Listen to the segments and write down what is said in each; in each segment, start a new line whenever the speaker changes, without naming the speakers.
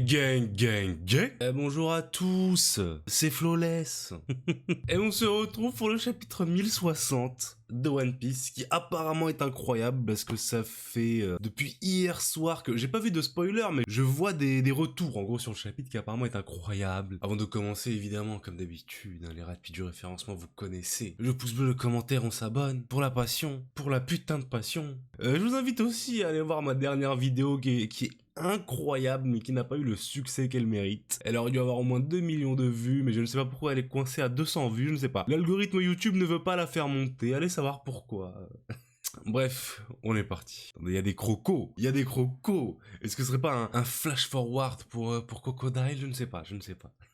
Gang. Bonjour à tous, c'est Flawless. Et on se retrouve pour le chapitre 1060 de One Piece, qui apparemment est incroyable parce que ça fait depuis hier soir que j'ai pas vu de spoiler, mais je vois des retours en gros sur le chapitre qui apparemment est incroyable. Avant de commencer, évidemment, comme d'habitude, les rapides du référencement, vous connaissez. Le pouce bleu, le commentaire, on s'abonne. Pour la passion, pour la putain de passion. Je vous invite aussi à aller voir ma dernière vidéo qui est incroyable mais qui n'a pas eu le succès qu'elle mérite. Elle aurait dû avoir au moins 2 millions de vues, mais je ne sais pas pourquoi elle est coincée à 200 vues, je ne sais pas. L'algorithme YouTube ne veut pas la faire monter, allez savoir pourquoi. Bref, on est parti. Il y a des crocos. Est-ce que ce serait pas un flash forward pour Crocodile? Je ne sais pas.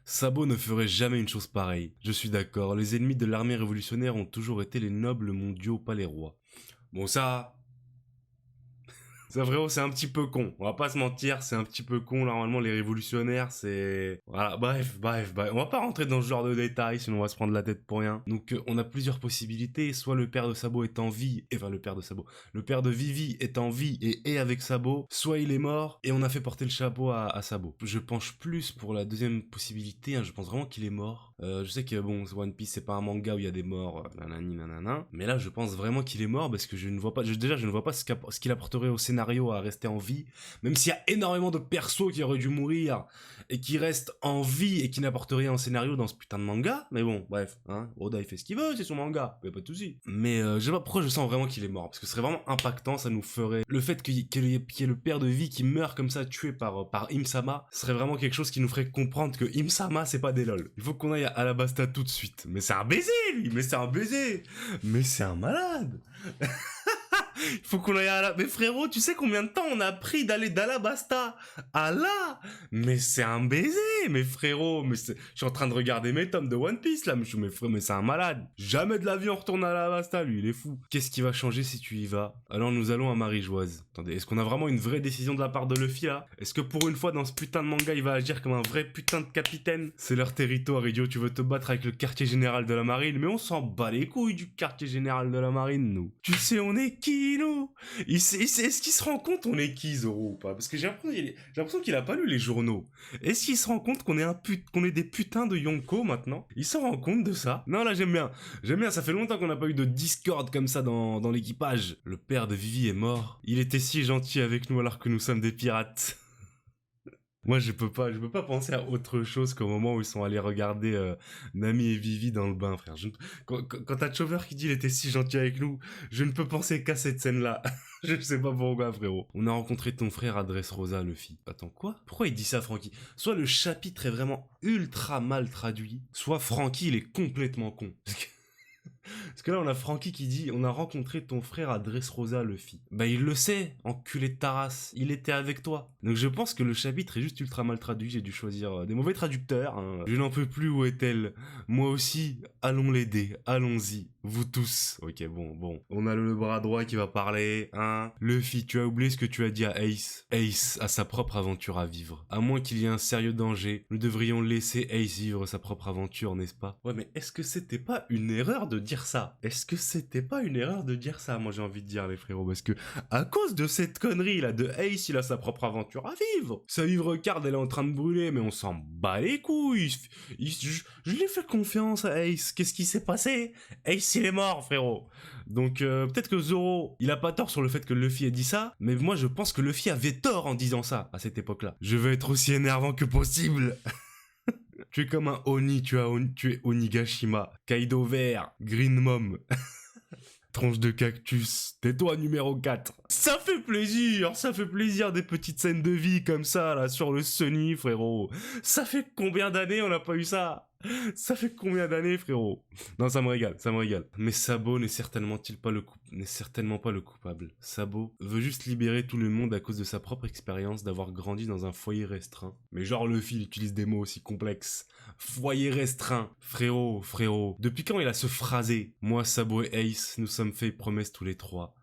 Sabo ne ferait jamais une chose pareille. Je suis d'accord, les ennemis de l'armée révolutionnaire ont toujours été les nobles mondiaux, pas les rois. Bon ça frérot, c'est un petit peu con. On va pas se mentir, c'est un petit peu con. Normalement, les révolutionnaires, c'est... Voilà, bref. On va pas rentrer dans ce genre de détails, sinon on va se prendre la tête pour rien. Donc, on a plusieurs possibilités. Soit le père de Sabo est en vie, le père de Vivi est en vie et est avec Sabo. Soit il est mort et on a fait porter le chapeau à Sabo. Je penche plus pour la deuxième possibilité, hein. Je pense vraiment qu'il est mort. Je sais que, bon, One Piece, c'est pas un manga où il y a des morts, nanana. Mais là, je pense vraiment qu'il est mort parce que je ne vois pas... Déjà, je ne vois pas ce qu'il apporterait au scénario à rester en vie, même s'il y a énormément de persos qui auraient dû mourir et qui restent en vie et qui n'apportent rien au scénario dans ce putain de manga. Mais bon, bref, hein, Oda il fait ce qu'il veut, c'est son manga, y a pas de souci. Mais je sais pas pourquoi je sens vraiment qu'il est mort, parce que ce serait vraiment impactant, ça nous ferait... Le fait qu'il y ait le père de vie qui meurt comme ça, tué par Im-sama, serait vraiment quelque chose qui nous ferait comprendre que Im-sama c'est pas des lol. Il faut qu'on aille à la Basta tout de suite. Mais c'est un baiser lui, mais c'est un malade. Il faut qu'on aille à la... Mais frérot, tu sais combien de temps on a pris d'aller d'Alabasta à là? Mais c'est un baiser, mais frérot. Je suis en train de regarder mes tomes de One Piece, là. Mais c'est un malade. Jamais de la vie on retourne à Alabasta, lui, il est fou. Qu'est-ce qui va changer si tu y vas? Alors nous allons à Marie-Joise. Attendez, est-ce qu'on a vraiment une vraie décision de la part de Luffy, là? Est-ce que pour une fois, dans ce putain de manga, il va agir comme un vrai putain de capitaine? C'est leur territoire, idiot. Tu veux te battre avec le quartier général de la marine? Mais on s'en bat les couilles du quartier général de la marine, nous. Tu sais, on est qui, nous? Est-ce qu'il se rend compte on est qui, Zoro, ou pas? Parce que j'ai l'impression qu'il a pas lu les journaux. Est-ce qu'il se rend compte qu'on est des putains de Yonko maintenant? Il s'en rend compte de ça? Non, là, j'aime bien, ça fait longtemps qu'on n'a pas eu de discorde comme ça dans l'équipage. Le père de Vivi est mort. Il était si gentil avec nous alors que nous sommes des pirates. Moi, je peux pas penser à autre chose qu'au moment où ils sont allés regarder Nami et Vivi dans le bain, frère. Quand t'as Chover qui dit il était si gentil avec nous, je ne peux penser qu'à cette scène-là. Je sais pas pourquoi, frérot. On a rencontré ton frère à Dressrosa, Luffy. Attends, quoi? Pourquoi il dit ça, Franky? Soit le chapitre est vraiment ultra mal traduit, soit Franky, il est complètement con. Parce que là, on a Franky qui dit « On a rencontré ton frère à Dressrosa, Luffy. » Bah, il le sait, enculé de ta race. Il était avec toi. Donc je pense que le chapitre est juste ultra mal traduit. J'ai dû choisir des mauvais traducteurs. Hein. Je n'en peux plus, où est-elle? Moi aussi, allons l'aider. Allons-y. Vous tous. Ok, bon. On a le bras droit qui va parler. Hein. Luffy, tu as oublié ce que tu as dit à Ace. Ace a sa propre aventure à vivre. À moins qu'il y ait un sérieux danger, nous devrions laisser Ace vivre sa propre aventure, n'est-ce pas? Ouais, mais est-ce que c'était pas une erreur de dire ça? Moi j'ai envie de dire, les frérots, parce que à cause de cette connerie là de Ace, il a sa propre aventure à vivre. Sa vivre card elle est en train de brûler, mais on s'en bat les couilles. Je lui ai fait confiance à Ace. Qu'est-ce qui s'est passé? Ace il est mort, frérot. Donc peut-être que Zoro, il a pas tort sur le fait que Luffy ait dit ça, mais moi je pense que Luffy avait tort en disant ça à cette époque-là. Je veux être aussi énervant que possible. Tu es comme un Oni, tu es Onigashima, Kaido vert, Green Mom, tronche de cactus, tais-toi numéro 4. Ça fait plaisir des petites scènes de vie comme ça, là, sur le Sunny, frérot. Ça fait combien d'années on n'a pas eu ça? Ça fait combien d'années, frérot? Non, ça me régale. Mais Sabo n'est certainement pas le coupable. Sabo veut juste libérer tout le monde à cause de sa propre expérience d'avoir grandi dans un foyer restreint. Mais genre Luffy, il utilise des mots aussi complexes. Foyer restreint. Frérot. Depuis quand il a ce phrasé? Moi, Sabo et Ace, nous sommes fait promesses tous les trois.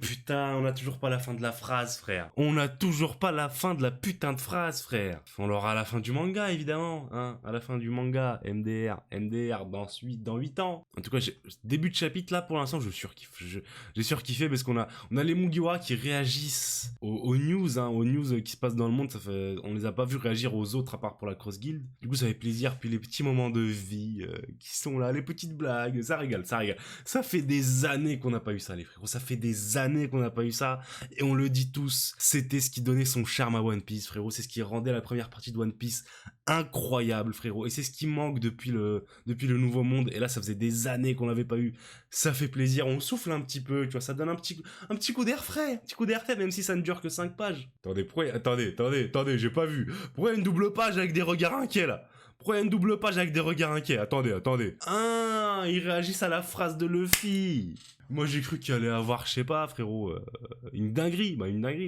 Putain, on a toujours pas la fin de la phrase, frère. On a toujours pas la fin de la putain de phrase, frère. On l'aura à la fin du manga, évidemment, hein. À la fin du manga, MDR, dans 8 ans. En tout cas, début de chapitre, là, pour l'instant, je surkiffe. J'ai surkiffé parce qu'on a les Mugiwara qui réagissent aux news, hein, aux news qui se passent dans le monde. On les a pas vus réagir aux autres, à part pour la Cross Guild. Du coup, ça fait plaisir. Puis les petits moments de vie qui sont là, les petites blagues, ça régale. Ça fait des années qu'on n'a pas eu ça, les frérots. Ça fait des années qu'on n'a pas eu ça. Et on le dit tous, c'était ce qui donnait son charme à One Piece, frérot. C'est ce qui rendait la première partie de One Piece incroyable, frérot. Et c'est ce qui manque depuis le Nouveau Monde. Et là, ça faisait des années qu'on l'avait pas eu. Ça fait plaisir. On souffle un petit peu, tu vois. Ça donne un petit coup d'air frais. Un petit coup d'air frais, même si ça ne dure que 5 pages. Attendez, j'ai pas vu. Pourquoi il y a une double page avec des regards inquiets, là? Pourquoi il y a une double page avec des regards inquiets? Attendez. Ah, ils réagissent à la phrase de Luffy. Moi, j'ai cru qu'il allait avoir, je sais pas, frérot, une dinguerie,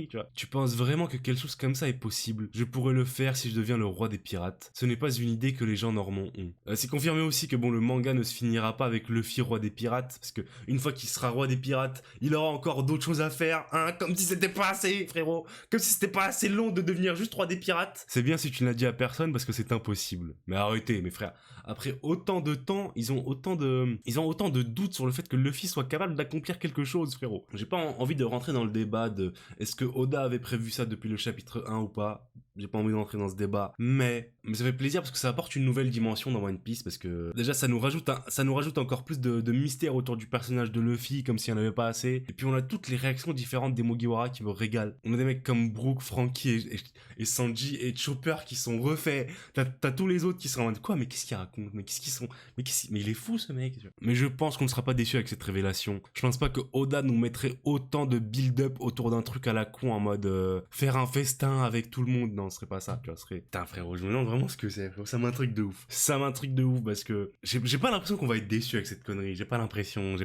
tu vois. Tu penses vraiment que quelque chose comme ça est possible? Je pourrais le faire si je deviens le roi des pirates. Ce n'est pas une idée que les gens normands ont. C'est confirmé aussi que bon, le manga ne se finira pas avec Luffy roi des pirates, parce que une fois qu'il sera roi des pirates, il aura encore d'autres choses à faire, hein, comme si c'était pas assez, frérot. Comme si c'était pas assez long de devenir juste roi des pirates. C'est bien si tu ne l'as dit à personne, parce que c'est impossible. Mais arrêtez, mes frères. Après autant de temps, ils ont autant de doutes sur le fait que Luffy soit capable d'accomplir quelque chose, frérot. J'ai pas envie de rentrer dans le débat de est-ce que Oda avait prévu ça depuis le chapitre 1 ou pas. J'ai pas envie d'entrer dans ce débat, mais ça fait plaisir parce que ça apporte une nouvelle dimension dans One Piece, parce que déjà ça nous rajoute encore plus de mystère autour du personnage de Luffy, comme s'il n'y en avait pas assez. Et puis on a toutes les réactions différentes des Mugiwara qui me régalent. On a des mecs comme Brook, Franky et Sanji et Chopper qui sont refaits. T'as tous les autres qui sont en mode quoi, mais qu'est-ce qu'ils racontent, mais qu'est-ce qu'ils sont, mais il est fou ce mec. Mais je pense qu'on ne sera pas déçu avec cette révélation. Je pense pas que Oda nous mettrait autant de build-up autour d'un truc à la con en mode faire un festin avec tout le monde. Non, ce serait pas ça, tu vois, putain, frérot, je me demande vraiment ce que c'est, frérot. Ça m'intrigue de ouf parce que j'ai pas l'impression qu'on va être déçu avec cette connerie. J'ai pas l'impression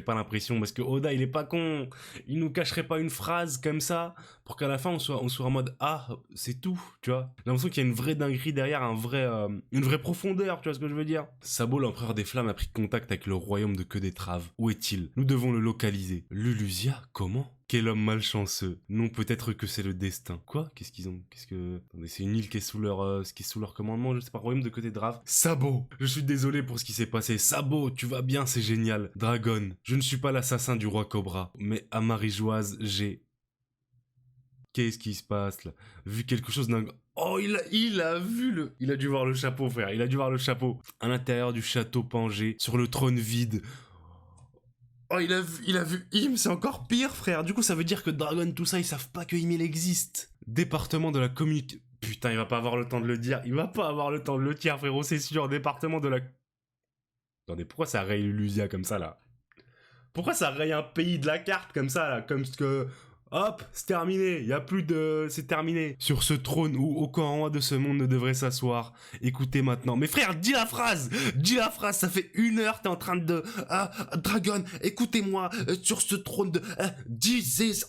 parce que Oda, il est pas con. Il nous cacherait pas une phrase comme ça pour qu'à la fin on soit en mode ah, c'est tout, tu vois. J'ai l'impression qu'il y a une vraie dinguerie derrière, une vraie profondeur, tu vois ce que je veux dire. Sabo, l'empereur des flammes, a pris contact avec le royaume de Queue d'Étrave. Où est-il? Nous devons le localiser. Lulusia, comment? Quel homme malchanceux. Non, peut-être que c'est le destin. Quoi? Attendez, c'est une île qui est sous leur commandement, je sais pas, royaume de Queue d'Étrave. Sabo! Je suis désolé pour ce qui s'est passé. Sabo, tu vas bien, c'est génial. Dragon, je ne suis pas l'assassin du roi Cobra, mais à Marie-Joise, j'ai... Qu'est-ce qui se passe, là? Vu quelque chose d'un... Oh, il a dû voir le chapeau, frère. Il a dû voir le chapeau. À l'intérieur du château Pangée, sur le trône vide. Oh, il a vu Im, c'est encore pire, frère. Du coup, ça veut dire que Dragon, tout ça, ils savent pas que Im, il existe. Département de la communication... Putain, il va pas avoir le temps de le dire. Il va pas avoir le temps de le dire, frérot, c'est sûr. Département de la... Attendez, pourquoi ça raye Lulusia comme ça, là? Pourquoi ça raye un pays de la carte comme ça, là? Comme ce que... Hop, c'est terminé, y a plus de... C'est terminé. Sur ce trône où aucun roi de ce monde ne devrait s'asseoir. Écoutez maintenant. Mais frère, dis la phrase, ça fait 1 heure, t'es en train de... Dragon, écoutez-moi, sur ce trône de...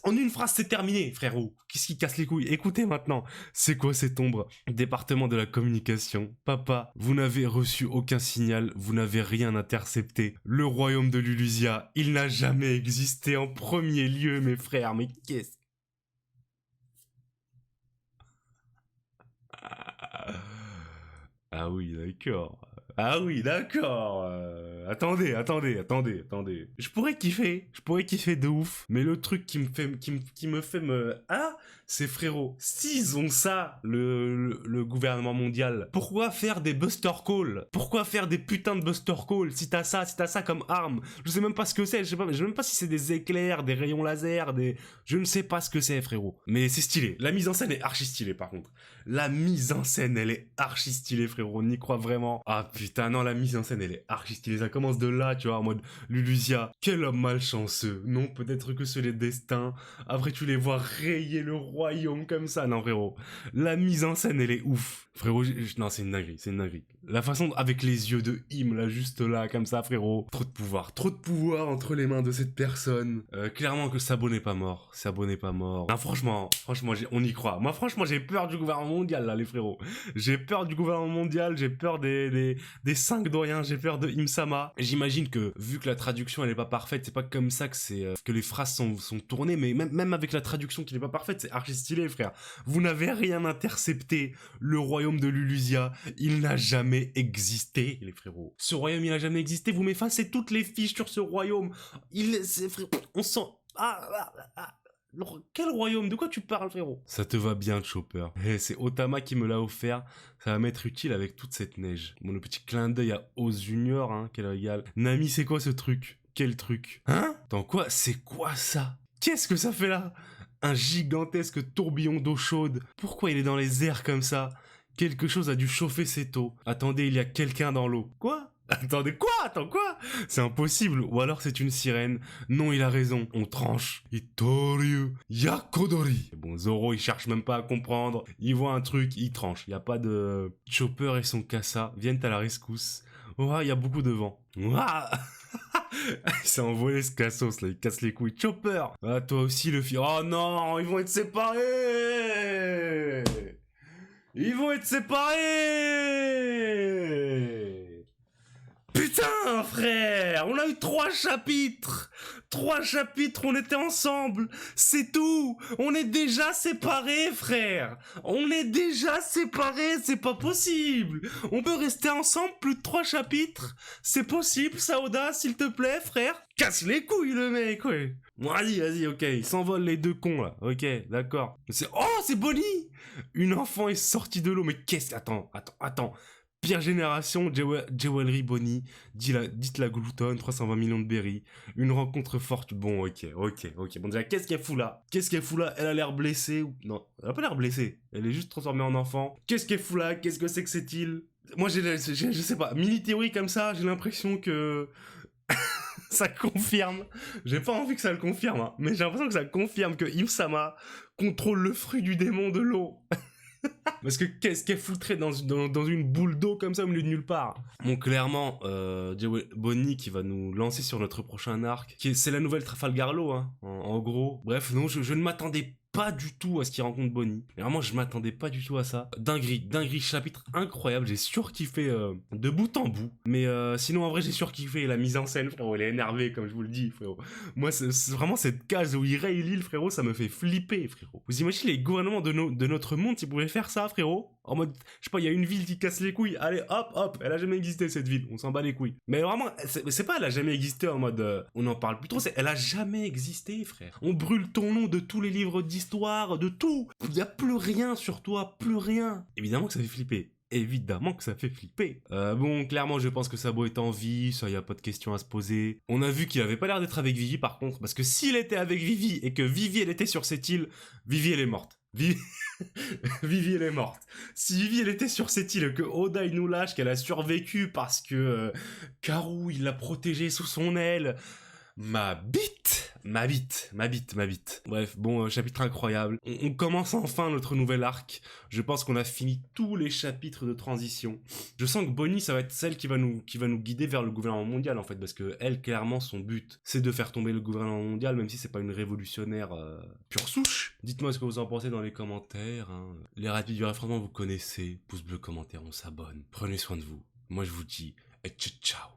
en une phrase, c'est terminé, frérot. Qu'est-ce qui casse les couilles? Écoutez maintenant. C'est quoi cette ombre? Département de la communication. Papa, vous n'avez reçu aucun signal, vous n'avez rien intercepté. Le royaume de Lulusia, il n'a jamais existé en premier lieu, mes frères, mais qu'est-ce... Ah oui, d'accord. Ah oui, d'accord. Attendez. Je pourrais kiffer de ouf. Mais le truc qui me fait me... Ah, c'est frérot. S'ils ont ça, le gouvernement mondial, pourquoi faire des buster calls? Pourquoi faire des putains de buster calls si t'as ça comme arme? Je sais même pas ce que c'est. Je sais même pas si c'est des éclairs, des rayons laser, je ne sais pas ce que c'est, frérot. Mais c'est stylé. La mise en scène est archi stylée, par contre. La mise en scène, elle est archi stylée, frérot. On y croit vraiment. Ah putain, non, la mise en scène, elle est archi stylée. Ça commence de là, tu vois, en mode Lulusia. Quel homme malchanceux. Non, peut-être que c'est les destins. Après, tu les vois rayer le royaume comme ça. Non, frérot. La mise en scène, elle est ouf. Frérot, non, c'est une dinguerie. La façon avec les yeux de Im, là, juste là, comme ça, frérot. Trop de pouvoir entre les mains de cette personne. Clairement que Sabo n'est pas mort. Sabo n'est pas mort. Non, franchement, on y croit. Moi, franchement, j'ai peur du gouvernement mondial, là, les frérots. J'ai peur du gouvernement mondial, j'ai peur des 5 doyens, j'ai peur de Im-sama. J'imagine que, vu que la traduction, elle est pas parfaite, c'est pas comme ça que que les phrases sont tournées, mais même avec la traduction qui n'est pas parfaite, c'est archi stylé, frère. Vous n'avez rien intercepté. Le royaume de Lulusia, il n'a jamais existé, les frérots. Ce royaume, il n'a jamais existé. Vous m'effacez toutes les fiches sur ce royaume. On sent... Quel royaume? De quoi tu parles, frérot? Ça te va bien, Chopper. C'est Otama qui me l'a offert. Ça va m'être utile avec toute cette neige. Bon, le petit clin d'œil à Oz Junior, hein, quel régal. Nami, c'est quoi ce truc? Quel truc? Hein? Attends, quoi? C'est quoi ça? Qu'est-ce que ça fait là? Un gigantesque tourbillon d'eau chaude. Pourquoi il est dans les airs comme ça? Quelque chose a dû chauffer cette eau. Attendez, il y a quelqu'un dans l'eau. Quoi? Attendez, quoi? Attends, quoi? C'est impossible. Ou alors c'est une sirène. Non, il a raison. On tranche. Itoryu Yakodori. Bon, Zoro, il cherche même pas à comprendre. Il voit un truc, il tranche. Il y a pas de... Chopper et son Kassa viennent à la rescousse. Oh, il y a beaucoup de vent. Ouah. Il s'est envolé ce cassos là, il casse les couilles. Chopper! Ah, toi aussi le fils. Oh non, ils vont être séparés! Ils vont être séparés! Putain, frère! On a eu 3 chapitres! 3 chapitres, on était ensemble! C'est tout! On est déjà séparés, frère! On est déjà séparés, c'est pas possible! On peut rester ensemble plus de 3 chapitres? C'est possible, Saoda, s'il te plaît, frère? Casse les couilles, le mec, ouais! Bon, vas-y, ok, ils s'envolent les deux cons, là. Ok, d'accord. Oh, c'est Bonnie! Une enfant est sortie de l'eau, mais qu'est-ce... Attends. Pire génération, Jewelry Bonnie, dites la gloutonne, 320 millions de berries, une rencontre forte. Bon, ok. Bon, déjà, qu'est-ce qu'elle fout là? Elle a l'air blessée ou... Non, elle a pas l'air blessée. Elle est juste transformée en enfant. Qu'est-ce qu'elle fout là? Qu'est-ce que c'est que cette île? Moi, je sais pas, mini-théorie comme ça, j'ai l'impression que... ça confirme. J'ai pas envie que ça le confirme, hein, mais j'ai l'impression que ça confirme que Im-sama contrôle le fruit du démon de l'eau. Parce que qu'est-ce qu'elle foutrait dans une boule d'eau comme ça au milieu de nulle part? Bon, clairement, Bonnie qui va nous lancer sur notre prochain arc, c'est la nouvelle Trafalgar Law, hein, en gros. Bref, non, je ne m'attendais pas du tout à ce qu'il rencontre Bonnie. Mais vraiment, je m'attendais pas du tout à ça. Dinguerie, chapitre incroyable. J'ai surkiffé de bout en bout. Mais sinon, en vrai, j'ai surkiffé la mise en scène, frérot. Elle est énervée, comme je vous le dis, frérot. Moi, c'est vraiment cette case où il raye l'île, frérot, ça me fait flipper, frérot. Vous imaginez les gouvernements de notre monde s'ils pouvaient faire ça, frérot? En mode, je sais pas, il y a une ville qui casse les couilles. Allez, hop, elle a jamais existé, cette ville. On s'en bat les couilles. Mais vraiment, c'est pas elle a jamais existé en mode, on en parle plus trop, c'est elle a jamais existé, frère. On brûle ton nom de tous les livres d'histoire, de tout. Il y a plus rien sur toi, plus rien. Évidemment que ça fait flipper. Bon, clairement, je pense que Sabo est en vie, ça y a pas de question à se poser. On a vu qu'il avait pas l'air d'être avec Vivi, par contre, parce que s'il était avec Vivi et que Vivi, elle était sur cette île, Vivi, elle est morte. Vivi, elle est morte. Si Vivi, elle était sur cette île, que Oda, il nous lâche, qu'elle a survécu parce que Karou, il l'a protégée sous son aile... Ma bite. Bref, bon, chapitre incroyable. On commence enfin notre nouvel arc. Je pense qu'on a fini tous les chapitres de transition. Je sens que Bonnie, ça va être celle qui va nous guider vers le gouvernement mondial, en fait, parce que elle, clairement, son but, c'est de faire tomber le gouvernement mondial, même si c'est pas une révolutionnaire pure souche. Dites-moi ce que vous en pensez dans les commentaires. Hein. Les rapides du référencement, vous connaissez. Pouce bleu, commentaire, on s'abonne. Prenez soin de vous. Moi, je vous dis, ciao.